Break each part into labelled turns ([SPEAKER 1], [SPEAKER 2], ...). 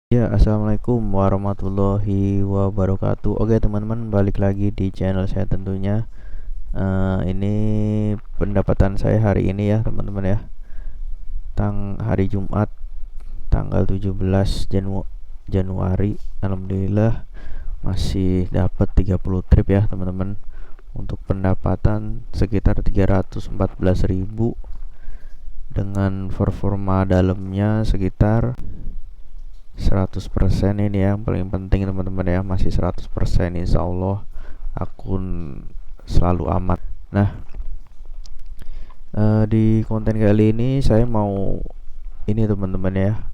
[SPEAKER 1] Ya, assalamualaikum warahmatullahi wabarakatuh. Oke, teman-teman, balik lagi di channel saya tentunya. Ini pendapatan saya hari ini ya, teman-teman ya. Hari Jumat, tanggal 17 Januari. Alhamdulillah masih dapat 30 trip ya, teman-teman. Untuk pendapatan sekitar 314.000 dengan performa dalamnya sekitar 100% ini yang paling penting teman-teman ya, masih 100% insya Allah akun selalu aman. Nah, di konten kali ini saya mau ini teman-teman ya,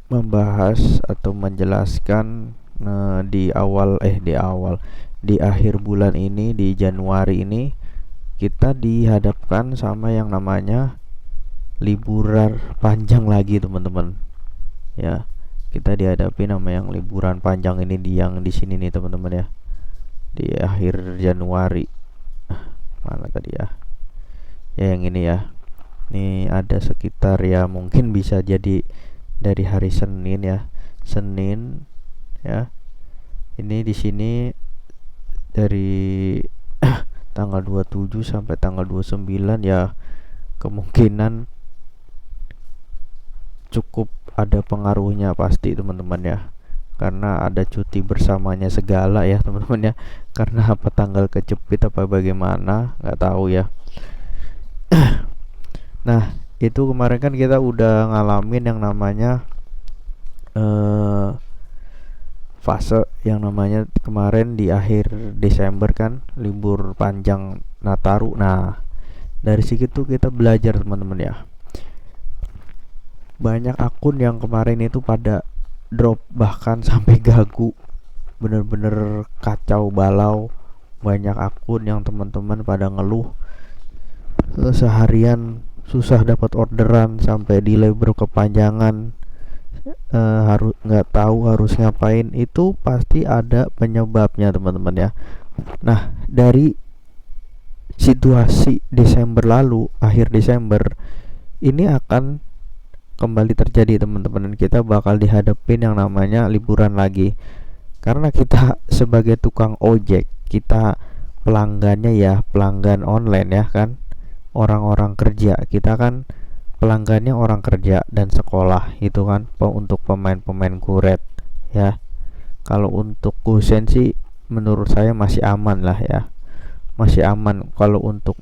[SPEAKER 1] membahas atau menjelaskan di akhir bulan ini, di Januari ini kita dihadapkan sama yang namanya liburan panjang lagi teman-teman ya. Kita dihadapi nama yang liburan panjang ini di sini nih teman-teman ya, di akhir Januari. Mana tadi ya, yang ini ya. Ini ada sekitar ya, mungkin bisa jadi dari hari Senin ya, Senin ya. Ini di sini dari tanggal 27 sampai tanggal 29 ya, kemungkinan cukup ada pengaruhnya pasti teman-teman ya, karena ada cuti bersamanya segala ya teman-teman ya. Karena apa, tanggal kejepit apa bagaimana nggak tahu ya. Nah, itu kemarin kan kita udah ngalamin yang namanya fase yang namanya kemarin di akhir Desember kan, libur panjang Nataru. Nah, dari situ kita belajar teman-teman ya. Banyak akun yang kemarin itu pada drop, bahkan sampai gagu, bener-bener kacau balau. Banyak akun yang teman-teman pada ngeluh seharian susah dapat orderan, sampai delay berkepanjangan, harus nggak tahu harus ngapain. Itu pasti ada penyebabnya teman-teman ya. Nah, dari situasi Desember lalu, akhir Desember ini akan kembali terjadi teman-teman, dan kita bakal dihadapin yang namanya liburan lagi. Karena kita sebagai tukang ojek, kita pelanggannya ya pelanggan online ya kan, orang-orang kerja, kita kan pelanggannya orang kerja dan sekolah itu kan, untuk pemain-pemain kuret ya. Kalau untuk kusen sih menurut saya masih aman lah ya, masih aman. Kalau untuk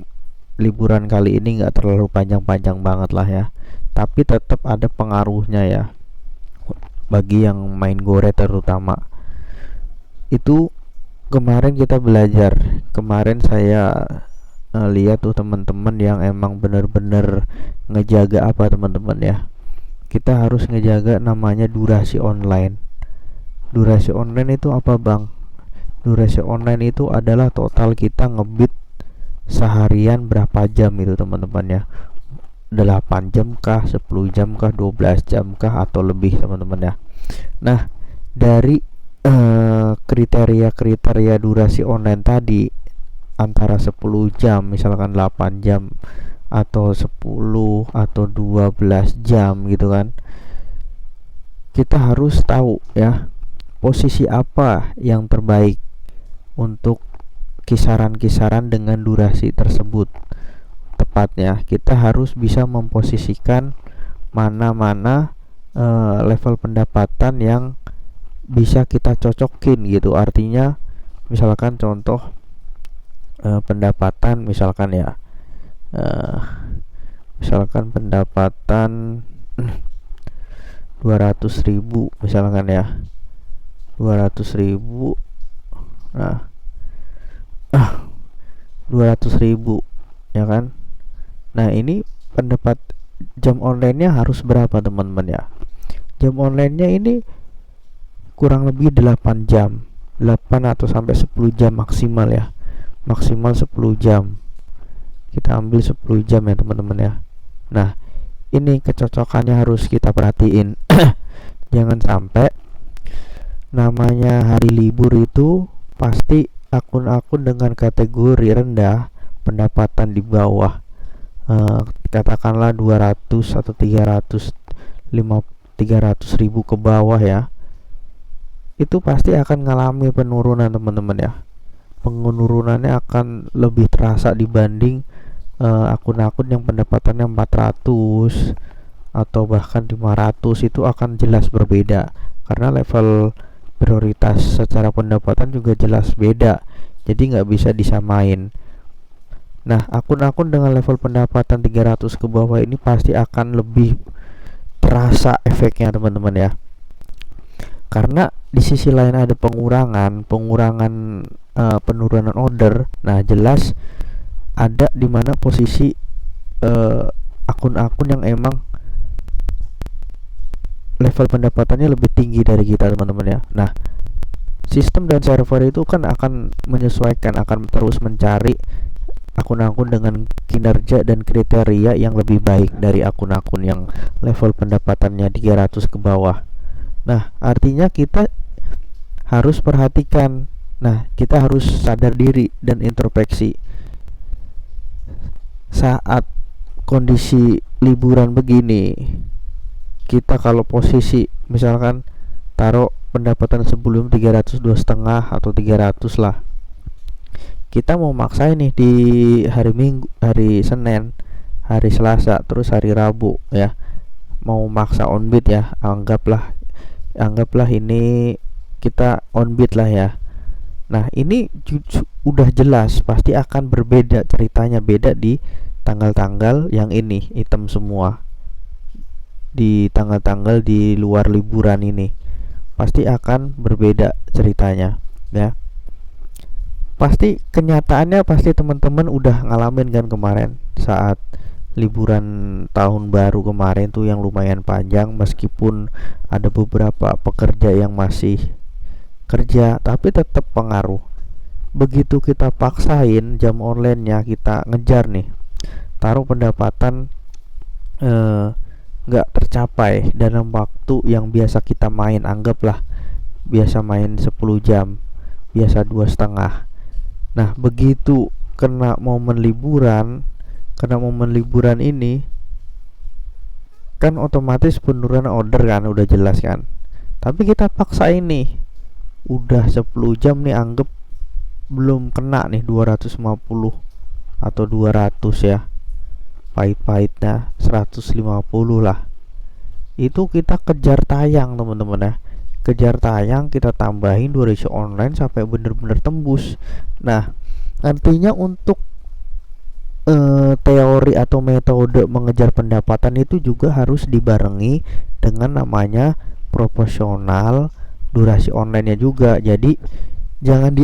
[SPEAKER 1] liburan kali ini nggak terlalu panjang-panjang banget lah ya, tapi tetap ada pengaruhnya ya bagi yang main gore terutama. Itu kemarin kita belajar. Kemarin saya lihat tuh teman-teman yang emang bener-bener ngejaga apa teman-teman ya, kita harus ngejaga namanya durasi online. Durasi online itu apa bang? Durasi online itu adalah total kita ngebit seharian berapa jam itu teman-teman ya. 8 jam kah, 10 jam kah, 12 jam kah, atau lebih teman-teman ya. Nah, dari kriteria-kriteria durasi online tadi, antara 10 jam, misalkan 8 jam, atau 10 atau 12 jam gitu kan, kita harus tahu ya posisi apa yang terbaik untuk kisaran-kisaran dengan durasi tersebut. Tepatnya kita harus bisa memposisikan mana-mana level pendapatan yang bisa kita cocokin gitu. Artinya misalkan contoh, pendapatan misalkan ya, misalkan pendapatan 200.000 misalkan ya, 200.000. Nah, 200.000 ya kan. Nah, ini pendapat jam online-nya harus berapa teman-teman ya? Jam online-nya ini kurang lebih 8 jam, 8 atau sampai 10 jam maksimal ya, maksimal 10 jam. Kita ambil 10 jam ya teman-teman ya. Nah, ini kecocokannya harus kita perhatiin. Jangan sampai namanya hari libur itu pasti akun-akun dengan kategori rendah, pendapatan di bawah, katakanlah 200 atau 300.000 ke bawah ya, itu pasti akan mengalami penurunan teman-teman ya. Penurunannya akan lebih terasa dibanding akun-akun yang pendapatannya 400 atau bahkan 500, itu akan jelas berbeda karena level prioritas secara pendapatan juga jelas beda, jadi nggak bisa disamain. Nah, akun-akun dengan level pendapatan 300 ke bawah ini pasti akan lebih terasa efeknya teman-teman ya, karena di sisi lain ada pengurangan penurunan order. Nah, jelas ada di mana posisi akun-akun yang emang level pendapatannya lebih tinggi dari kita teman-teman ya. Nah, sistem dan server itu kan akan menyesuaikan, akan terus mencari akun-akun dengan kinerja dan kriteria yang lebih baik dari akun-akun yang level pendapatannya 300 ke bawah. Nah, artinya kita harus perhatikan. Nah, kita harus sadar diri dan introspeksi. Saat kondisi liburan begini, kita kalau posisi misalkan taruh pendapatan sebelum 300, 2,5 atau 300 lah, kita mau maksain nih di hari Minggu, hari Senin, hari Selasa, terus hari Rabu ya, mau maksa on bid ya, anggaplah ini kita on bid lah ya. Nah, ini udah jelas pasti akan berbeda ceritanya, beda di tanggal-tanggal yang ini hitam semua, di tanggal-tanggal di luar liburan ini pasti akan berbeda ceritanya ya. Pasti kenyataannya pasti teman-teman udah ngalamin kan kemarin saat liburan tahun baru kemarin tuh yang lumayan panjang, meskipun ada beberapa pekerja yang masih kerja tapi tetap pengaruh. Begitu kita paksain jam online-nya, kita ngejar nih, taruh pendapatan nggak tercapai dalam waktu yang biasa kita main, anggaplah biasa main 10 jam, biasa 2,5. Nah, begitu kena momen liburan ini kan otomatis penurunan order kan udah jelas kan. Tapi kita paksa ini udah 10 jam nih, anggap belum kena nih 250 atau 200 ya, pahit-pahitnya 150 lah. Itu kita kejar tayang teman-teman ya, kejar tayang, kita tambahin durasi online sampai bener-bener tembus. Nah, artinya untuk teori atau metode mengejar pendapatan itu juga harus dibarengi dengan namanya proporsional durasi online-nya juga. Jadi jangan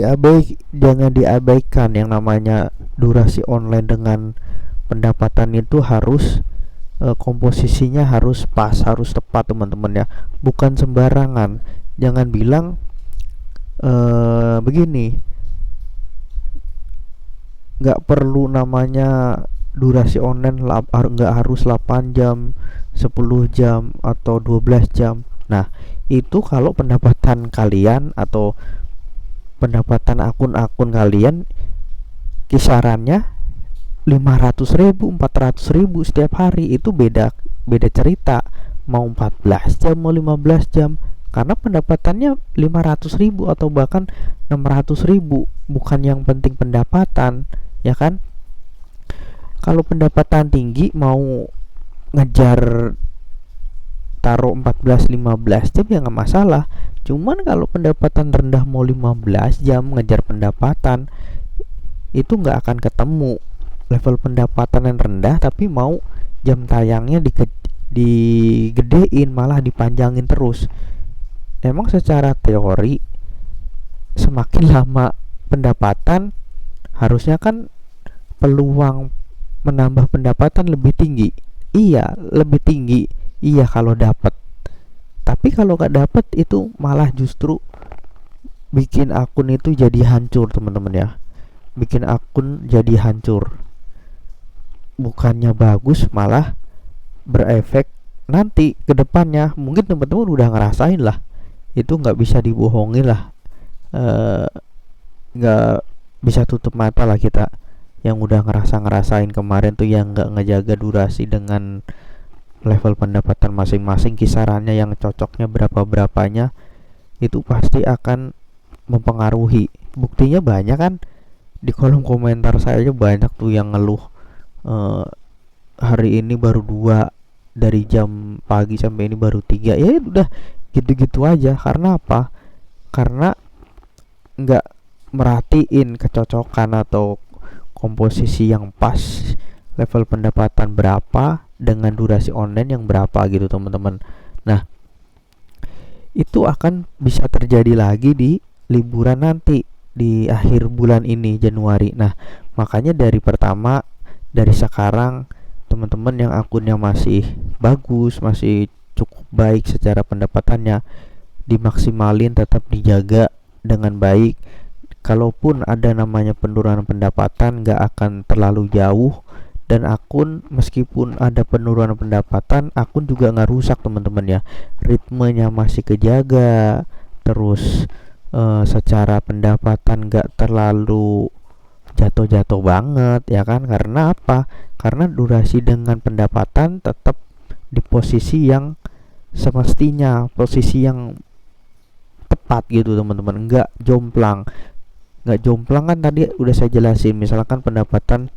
[SPEAKER 1] diabaikan yang namanya durasi online dengan pendapatan itu harus komposisinya harus pas, harus tepat teman-teman ya, bukan sembarangan. Jangan bilang begini, nggak perlu namanya durasi online, nggak harus 8 jam, 10 jam atau 12 jam. Nah, itu kalau pendapatan kalian atau pendapatan akun-akun kalian kisarannya 500.000, 400.000 setiap hari, itu beda cerita. Mau 14 jam, mau 15 jam, karena pendapatannya 500.000 atau bahkan 600.000. Bukan yang penting pendapatan, ya kan? Kalau pendapatan tinggi mau ngejar taruh 14-15 jam ya nggak masalah. Cuman kalau pendapatan rendah mau 15 jam ngejar pendapatan, itu nggak akan ketemu. Level pendapatan yang rendah tapi mau jam tayangnya digedein, malah dipanjangin terus. Emang secara teori semakin lama pendapatan, harusnya kan peluang menambah pendapatan lebih tinggi. Iya, lebih tinggi. Iya kalau dapat. Tapi kalau nggak dapat itu malah justru bikin akun itu jadi hancur teman-teman ya. Bikin akun jadi hancur. Bukannya bagus, malah berefek nanti ke depannya. Mungkin teman-teman udah ngerasain lah, itu nggak bisa dibohongin lah, nggak bisa tutup mata lah kita yang udah ngerasain kemarin tuh, yang nggak ngejaga durasi dengan level pendapatan masing-masing, kisarannya yang cocoknya berapanya, itu pasti akan mempengaruhi. Buktinya banyak kan, di kolom komentar saya aja banyak tuh yang ngeluh, eh, hari ini baru 2, dari jam pagi sampai ini baru 3. Ya udah gitu-gitu aja. Karena apa? Karena nggak merhatiin kecocokan atau komposisi yang pas, level pendapatan berapa dengan durasi online yang berapa gitu teman-teman. Nah, itu akan bisa terjadi lagi di liburan nanti di akhir bulan ini, Januari. Nah, makanya dari sekarang teman-teman yang akunnya masih bagus, masih cukup baik secara pendapatannya, dimaksimalin, tetap dijaga dengan baik. Kalaupun ada namanya penurunan pendapatan, nggak akan terlalu jauh, dan akun meskipun ada penurunan pendapatan, akun juga nggak rusak teman-teman ya, ritmenya masih kejaga terus. Secara pendapatan nggak terlalu jatuh-jatuh banget ya kan. Karena apa? Karena durasi dengan pendapatan tetap di posisi yang semestinya, posisi yang tepat gitu teman-teman, nggak jomplang kan. Tadi udah saya jelasin, misalkan pendapatan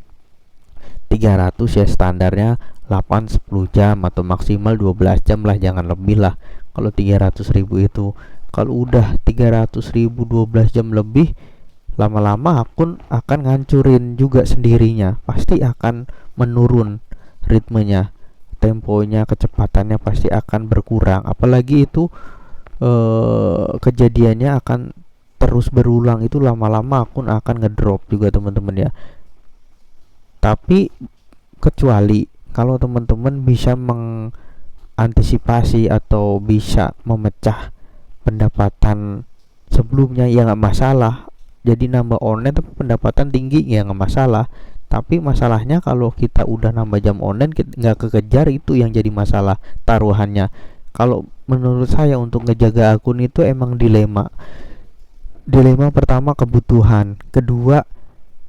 [SPEAKER 1] 300 ya, standarnya 8-10 jam atau maksimal 12 jam lah, jangan lebih lah kalau 300.000 itu. Kalau udah 300.000 12 jam lebih, lama-lama akun akan ngancurin juga sendirinya, pasti akan menurun ritmenya, temponya, kecepatannya pasti akan berkurang. Apalagi itu kejadiannya akan terus berulang, itu lama-lama akun akan ngedrop juga teman-teman ya. Tapi kecuali kalau teman-teman bisa mengantisipasi atau bisa memecah pendapatan sebelumnya, ya nggak masalah. Jadi nambah online tapi pendapatan tinggi, ya nggak masalah. Tapi masalahnya kalau kita udah nambah jam online nggak kekejar, itu yang jadi masalah taruhannya. Kalau menurut saya untuk ngejaga akun itu emang dilema pertama kebutuhan, kedua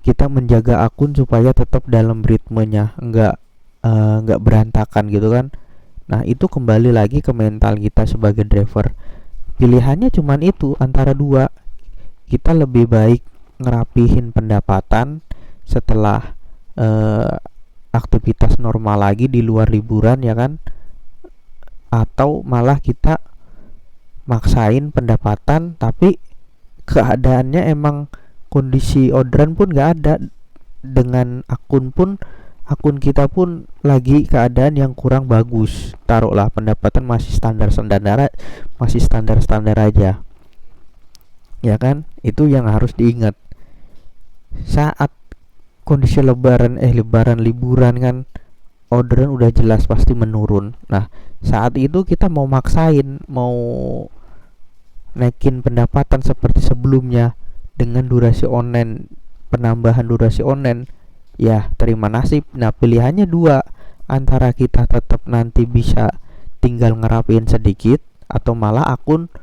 [SPEAKER 1] kita menjaga akun supaya tetap dalam ritmenya, nggak berantakan gitu kan. Nah, itu kembali lagi ke mental kita sebagai driver. Pilihannya cuman itu antara dua. Kita lebih baik ngerapihin pendapatan setelah aktivitas normal lagi di luar liburan ya kan, atau malah kita maksain pendapatan tapi keadaannya emang kondisi orderan pun nggak ada, dengan akun kita pun lagi keadaan yang kurang bagus, taruhlah pendapatan masih standar aja ya kan. Itu yang harus diingat saat kondisi liburan kan, orderan udah jelas pasti menurun. Nah, saat itu kita mau maksain, mau naikin pendapatan seperti sebelumnya dengan penambahan durasi online, ya terima nasib. Nah, pilihannya dua, antara kita tetap nanti bisa tinggal ngerapiin sedikit, atau malah akun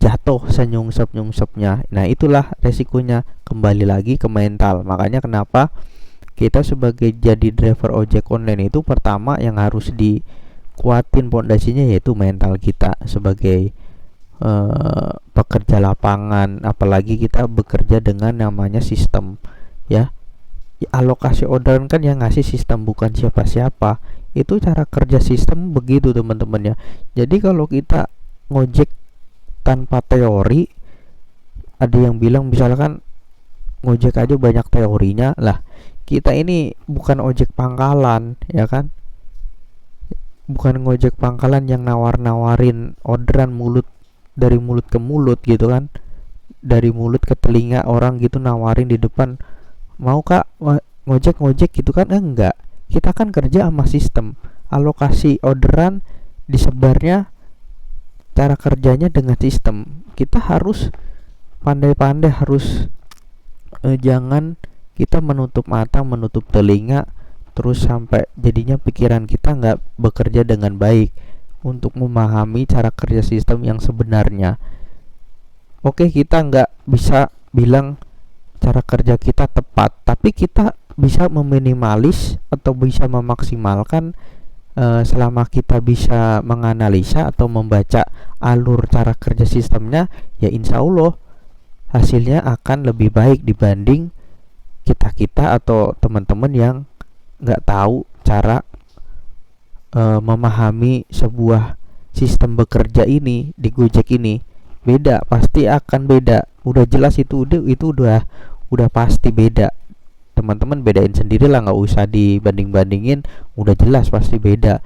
[SPEAKER 1] jatuh senyungsep-nyungsepnya. Nah, itulah resikonya, kembali lagi ke mental. Makanya kenapa kita sebagai jadi driver ojek online itu pertama yang harus dikuatin pondasinya yaitu mental kita sebagai pekerja lapangan. Apalagi kita bekerja dengan namanya sistem ya. Alokasi orderan kan yang ngasih sistem, bukan siapa-siapa. Itu cara kerja sistem begitu teman-teman ya. Jadi kalau kita ngojek tanpa teori, ada yang bilang misalkan ngojek aja banyak teorinya lah. Kita ini bukan ojek pangkalan ya kan, bukan ngojek pangkalan yang nawar-nawarin orderan dari mulut ke mulut gitu kan, dari mulut ke telinga orang gitu, nawarin di depan, mau kak ngojek gitu kan. Enggak, kita kan kerja sama sistem, alokasi orderan disebarnya, cara kerjanya dengan sistem. Kita harus pandai-pandai, harus jangan kita menutup mata, menutup telinga terus sampai jadinya pikiran kita nggak bekerja dengan baik untuk memahami cara kerja sistem yang sebenarnya. Oke, kita nggak bisa bilang cara kerja kita tepat, tapi kita bisa meminimalis atau bisa memaksimalkan selama kita bisa menganalisa atau membaca alur cara kerja sistemnya, ya insya Allah hasilnya akan lebih baik dibanding kita atau teman-teman yang nggak tahu cara memahami sebuah sistem bekerja ini di Gojek ini. Beda, pasti akan beda, udah jelas itu udah pasti beda. Teman-teman bedain sendiri lah, nggak usah dibanding-bandingin, udah jelas pasti beda.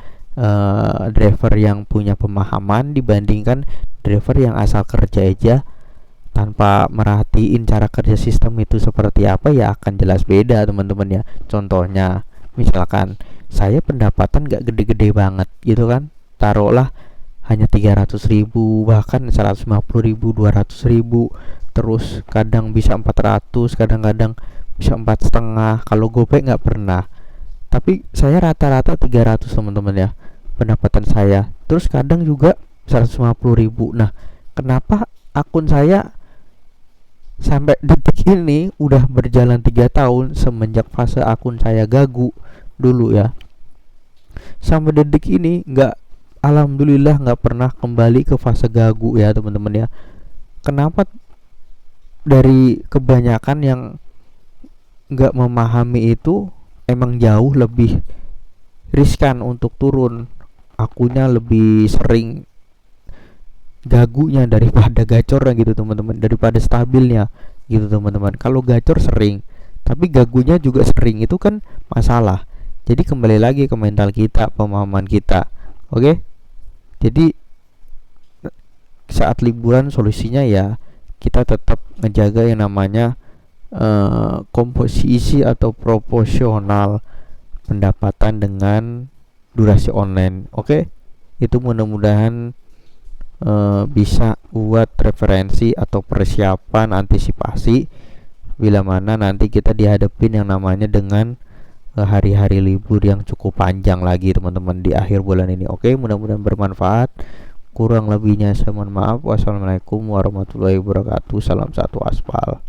[SPEAKER 1] Driver yang punya pemahaman dibandingkan driver yang asal kerja aja tanpa merhatiin cara kerja sistem itu seperti apa, ya akan jelas beda teman-teman ya. Contohnya misalkan saya pendapatan gak gede-gede banget gitu kan, taruhlah hanya 300.000, bahkan 150.000, 200.000, terus kadang bisa 400, kadang-kadang bisa 4,5. Kalau GoPay nggak pernah, tapi saya rata-rata 300 teman-teman ya pendapatan saya. Terus kadang juga 150.000. Nah, kenapa akun saya sampai detik ini udah berjalan 3 tahun semenjak fase akun saya gagu dulu ya, sampai detik ini alhamdulillah nggak pernah kembali ke fase gagu ya teman-teman ya. Kenapa? Dari kebanyakan yang nggak memahami itu, emang jauh lebih riskan untuk turun, akunya lebih sering gagunya daripada gacornya gitu teman-teman, daripada stabilnya gitu teman-teman. Kalau gacor sering tapi gagunya juga sering, itu kan masalah. Jadi kembali lagi ke mental kita, pemahaman kita. Oke, jadi saat liburan solusinya ya kita tetap ngejaga yang namanya komposisi atau proporsional pendapatan dengan durasi online. Oke, itu mudah-mudahan bisa buat referensi atau persiapan antisipasi bila mana nanti kita dihadapin yang namanya dengan hari-hari libur yang cukup panjang lagi teman-teman di akhir bulan ini. Oke, mudah-mudahan bermanfaat. Kurang lebihnya saya mohon maaf. Wassalamualaikum warahmatullahi wabarakatuh. Salam satu aspal.